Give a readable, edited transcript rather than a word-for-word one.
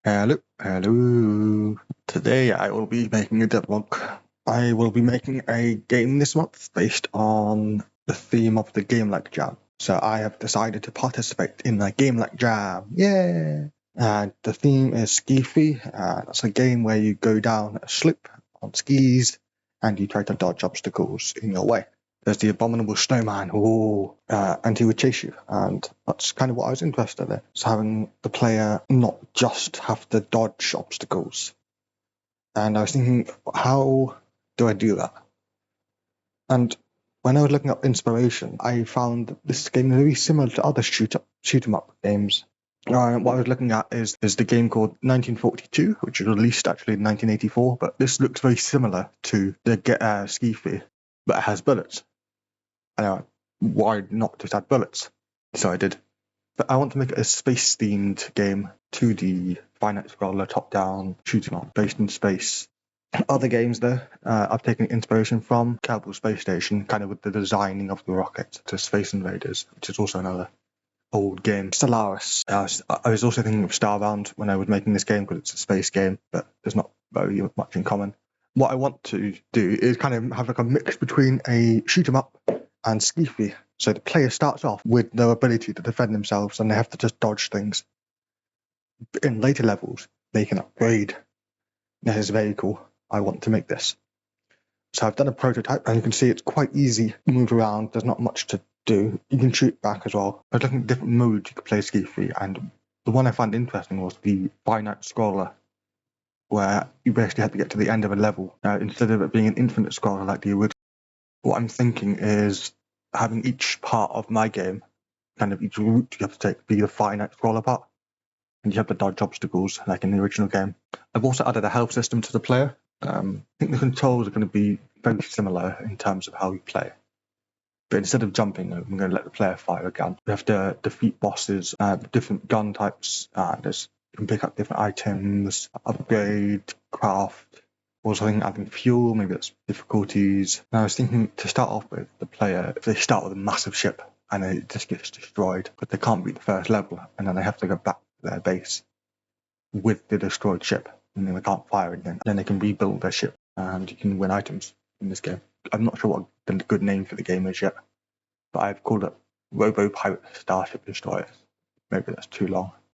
Hello. Today I will be making a devlog. I will be making a game this month based on the theme of the Game Like Jam. So I have decided to participate in the Game Like Jam. Yeah! And the theme is Ski Free. It's a game where you go down a slip on skis and you try to dodge obstacles in your way. There's the abominable snowman, and he would chase you, and that's kind of what I was interested in. So having the player not just have to dodge obstacles. And I was thinking, how do I do that? And when I was looking up inspiration, I found that this game is very similar to other shoot 'em up games. What I was looking at is the game called 1942, which was released actually in 1984, but this looks very similar to the Ski Free, but it has bullets. And I went, why not just add bullets? So I did. But I want to make it a space-themed game, 2D, finite scroller, top-down, shooting up, based in space. Other games, though, I've taken inspiration from Kerbal Space Station, kind of with the designing of the rocket to Space Invaders, which is also another old game. Stellaris. I was also thinking of Starbound when I was making this game because it's a space game, but there's not very much in common. What I want to do is kind of have like a mix between a shoot 'em up and Ski Free. So the player starts off with no ability to defend themselves and they have to just dodge things. In later levels, they can upgrade. This is very cool. I want to make this. So I've done a prototype and you can see it's quite easy to move around. There's not much to do. You can shoot back as well. I was looking at different modes you could play Ski Free, and the one I found interesting was the finite scroller, where you basically have to get to the end of a level. Instead of it being an infinite scroller like the original, what I'm thinking is having each part of my game, kind of each route you have to take, be the finite scroller part, and you have to dodge obstacles like in the original game. I've also added a health system to the player. I think the controls are going to be very similar in terms of how you play. But instead of jumping, I'm going to let the player fire a gun. We have to defeat bosses, different gun types. You can pick up different items, upgrade, craft. Also, I think adding fuel, maybe that's difficulties. And I was thinking to start off with the player, if they start with a massive ship and it just gets destroyed, but they can't beat the first level, and then they have to go back to their base with the destroyed ship, and then they can't fire again. Then they can rebuild their ship, and you can win items in this game. I'm not sure what the good name for the game is yet, but I've called it Robo Pirate Starship Destroyers. Maybe that's too long.